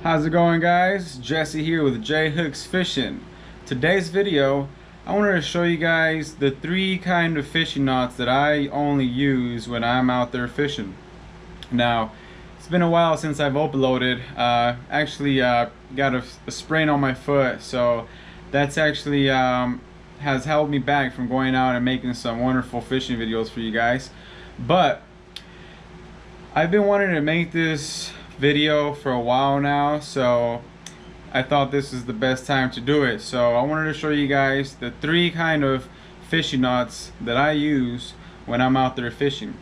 How's it going, guys? Jesse here with JHooks Fishing. Today's video, I wanted to show you guys the three kind of fishing knots that I only use when I'm out there fishing. Now, it's been a while since I've uploaded. Actually got a sprain on my foot, so that's actually has held me back from going out and making some wonderful fishing videos for you guys. But I've been wanting to make this video for a while now, so I thought this is the best time to do it. So I wanted to show you guys the three kind of fishing knots that I use when I'm out there fishing.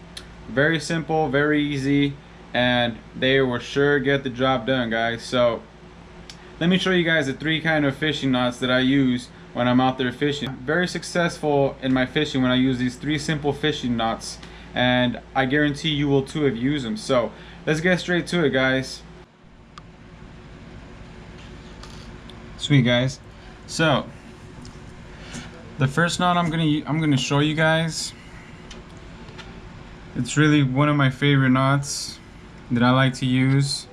Very simple, very easy, and they will sure get the job done, guys. So let me show you guys the three kind of fishing knots that I use when I'm out there fishing. Very successful in my fishing when I use these three simple fishing knots, and I guarantee you will too if you use them. So let's get straight to it, guys. Sweet, guys. So the first knot I'm gonna show you guys, it's really one of my favorite knots that I like to use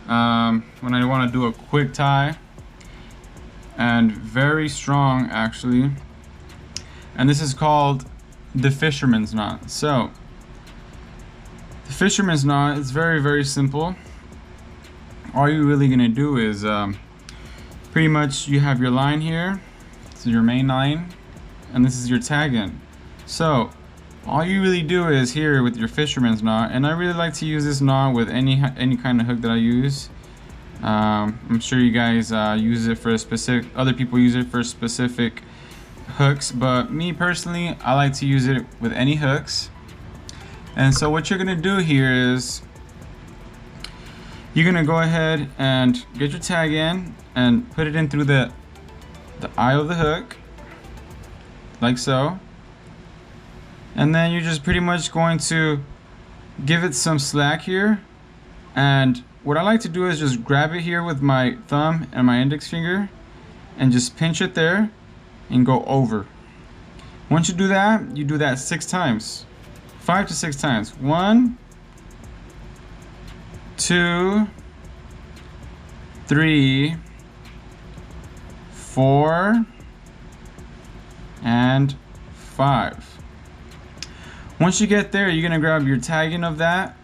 when I want to do a quick tie, and very strong actually, and this is called the Fisherman's Knot. So the Fisherman's Knot is very simple. All you're really gonna do is pretty much you have your line here. This is your main line, and this is your tag end. So all you really do is here with your Fisherman's Knot, and I really like to use this knot with any kind of hook that I use. I'm sure you guys use it for a specific, other people use it for specific hooks, but me personally, I like to use it with any hooks. And so what you're gonna do here is you're gonna go ahead and get your tag in and put it in through the eye of the hook, like so. And then you're just pretty much going to give it some slack here. And what I like to do is just grab it here with my thumb and my index finger and just pinch it there and go over. Once you do that, you do that 6 times, 5 to 6 times. 1, 2, 3, 4, and 5. Once you get there, you're gonna grab your tagging of that,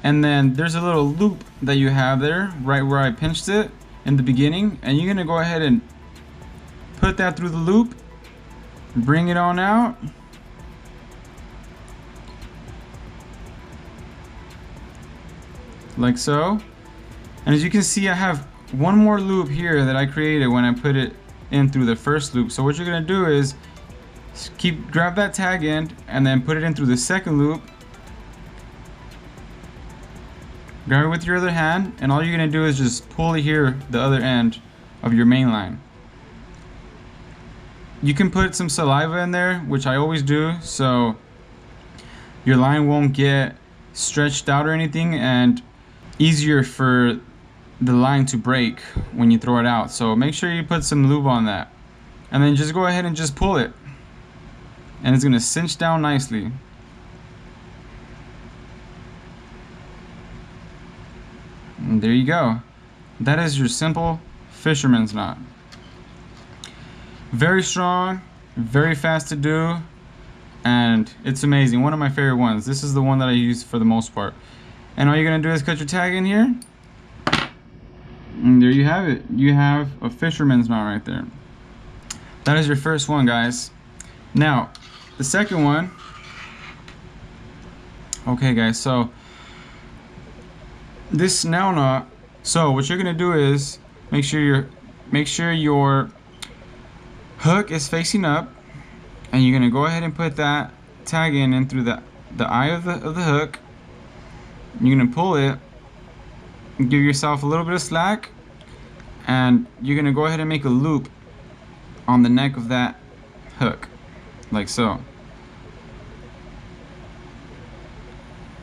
and then there's a little loop that you have there right where I pinched it in the beginning, and you're gonna go ahead and put that through the loop, bring it on out, like so. And as you can see, I have one more loop here that I created when I put it in through the first loop. So what you're gonna do is grab that tag end and then put it in through the second loop, grab it with your other hand, and all you're gonna do is just pull it here, the other end of your main line. You can put some saliva in there, which I always do, so your line won't get stretched out or anything, and easier for the line to break when you throw it out. So make sure you put some lube on that, and then just go ahead and just pull it, and it's gonna cinch down nicely. And there you go. That is your simple Fisherman's Knot. Very strong, very fast to do, and it's amazing. One of my favorite ones. This is the one that I use for the most part. And all you're gonna do is cut your tag in here, and there you have it. You have a Fisherman's Knot right there. That is your first one, guys. Now the second one. Okay, guys, so this Snell Knot. So what you're gonna do is make sure your hook is facing up, and you're gonna go ahead and put that tag in through the eye of the hook. You're gonna pull it and give yourself a little bit of slack, and you're gonna go ahead and make a loop on the neck of that hook, like so.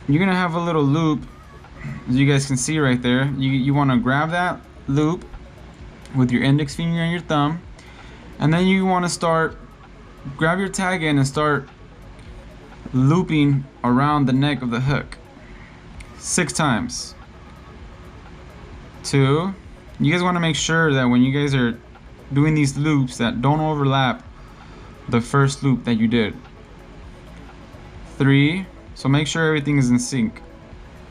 You're gonna have a little loop, as you guys can see right there. You want to grab that loop with your index finger and your thumb, and then you want to grab your tag in and start looping around the neck of the hook 6 times. 2. You guys want to make sure that when you guys are doing these loops that don't overlap the first loop that you did. 3. So make sure everything is in sync.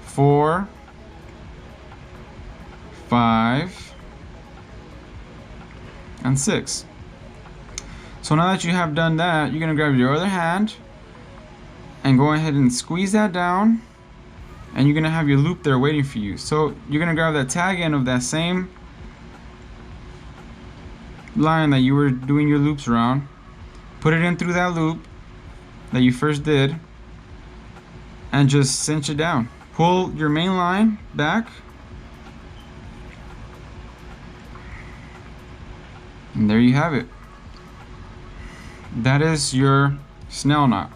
4, 5, and 6. So now that you have done that, you're gonna grab your other hand and go ahead and squeeze that down, and you're gonna have your loop there waiting for you. So you're gonna grab that tag end of that same line that you were doing your loops around, put it in through that loop that you first did, and just cinch it down. Pull your main line back, and there you have it. That is your Snell knot.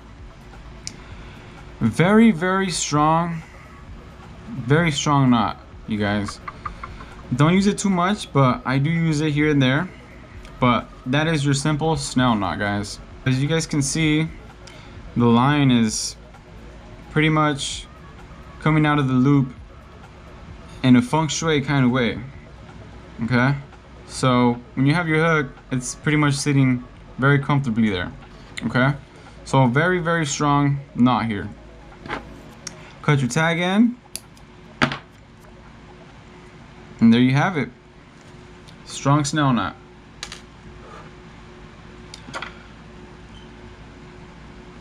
Very, very strong knot, you guys. Don't use it too much, but I do use it here and there. But that is your simple Snell knot, guys. As you guys can see, the line is pretty much coming out of the loop in a feng shui kind of way. Okay, so when you have your hook, it's pretty much sitting very comfortably there. Okay, so very, very strong knot here. Cut your tag in, and there you have it. Strong Snell knot.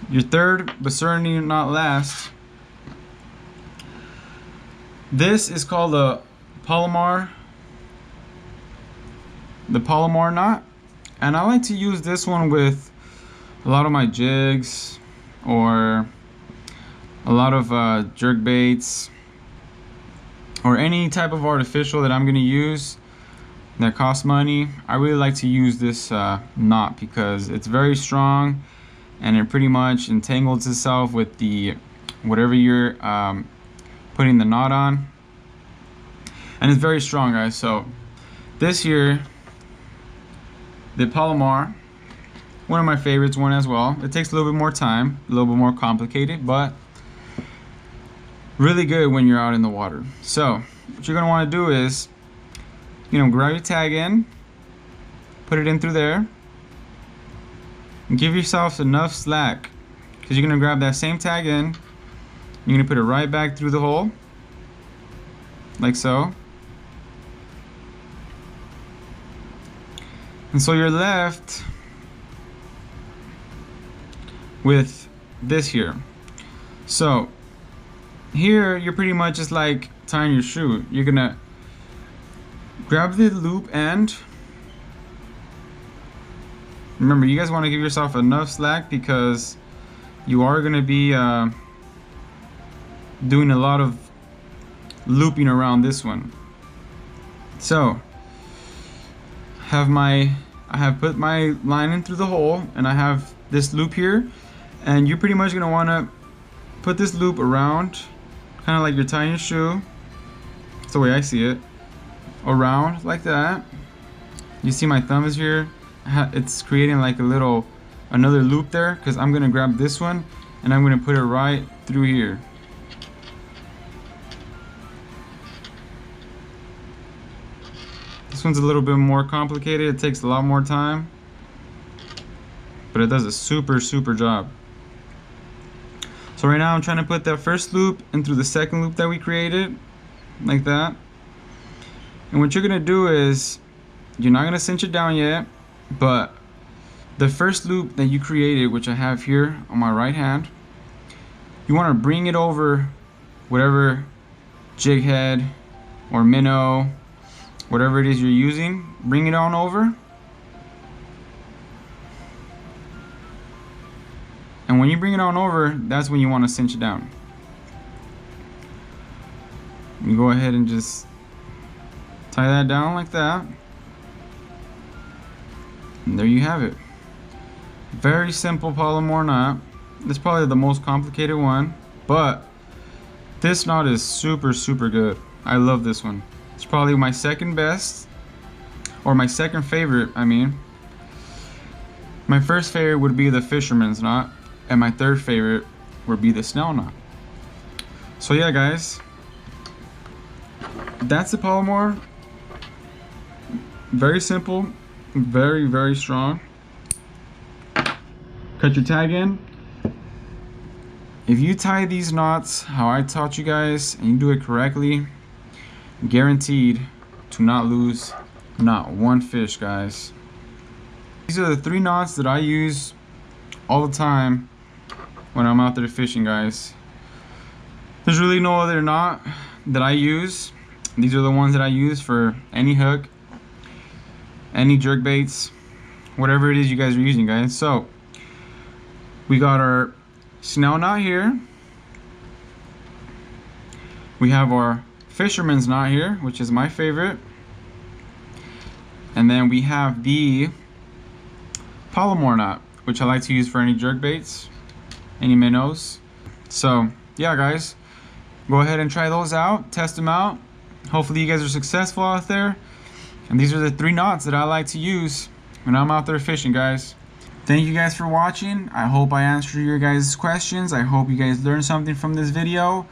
Your third, but certainly not last. This is called the Palomar knot, and I like to use this one with a lot of my jigs or a lot of jerk baits or any type of artificial that I'm going to use that costs money. I really like to use this knot because it's very strong and it pretty much entangles itself with the whatever you're putting the knot on, and it's very strong, guys. So this here, the Palomar, one of my favorites, one as well. It takes a little bit more time, a little bit more complicated, but really good when you're out in the water. So what you're gonna want to do is, grab your tag in, put it in through there, and give yourself enough slack, because you're gonna grab that same tag in, you're gonna put it right back through the hole, like so. And so you're left with this here. So here you're pretty much just like tying your shoe. You're gonna grab the loop end. Remember, you guys want to give yourself enough slack because you are gonna be doing a lot of looping around this one. So I have put my line in through the hole, and I have this loop here, and you're pretty much gonna want to put this loop around, kind of like you're tying your shoe. That's the way I see it. Around like that. You see my thumb is here. It's creating like another loop there, because I'm gonna grab this one and I'm gonna put it right through here. This one's a little bit more complicated. It takes a lot more time, but it does a super job. So right now I'm trying to put that first loop in through the second loop that we created, like that. And what you're gonna do is, you're not gonna cinch it down yet, but the first loop that you created, which I have here on my right hand, you wanna bring it over whatever jig head or minnow, whatever it is you're using, bring it on over. And when you bring it on over, that's when you want to cinch it down. You go ahead and just tie that down like that. And there you have it. Very simple Palomar knot. It's probably the most complicated one, but this knot is super good. I love this one. It's probably my second best, or my second favorite, I mean. My first favorite would be the Fisherman's Knot, and my third favorite would be the Snell Knot. So yeah, guys, that's the Palomar. Very simple, very, very strong. Cut your tag in. If you tie these knots how I taught you guys and you do it correctly, guaranteed to not lose not one fish, guys. These are the 3 knots that I use all the time when I'm out there fishing, guys. There's really no other knot that I use. These are the ones that I use for any hook, any jerk baits, whatever it is you guys are using, guys. So we got our Snell Knot here. We have our Fisherman's Knot here, which is my favorite. And then we have the Palomar Knot, which I like to use for any jerk baits, any minnows. So yeah, guys, go ahead and try those out, test them out. Hopefully you guys are successful out there. And these are the 3 knots that I like to use when I'm out there fishing, guys. Thank you guys for watching. I hope I answered your guys' questions. I hope you guys learned something from this video.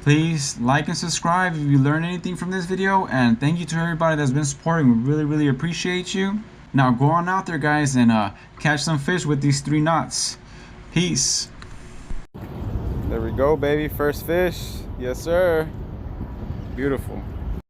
Please like and subscribe if you learned anything from this video. And thank you to everybody that's been supporting. We really, really appreciate you. Now go on out there, guys, and catch some fish with these 3 knots. Peace. There we go, baby. First fish. Yes, sir. Beautiful.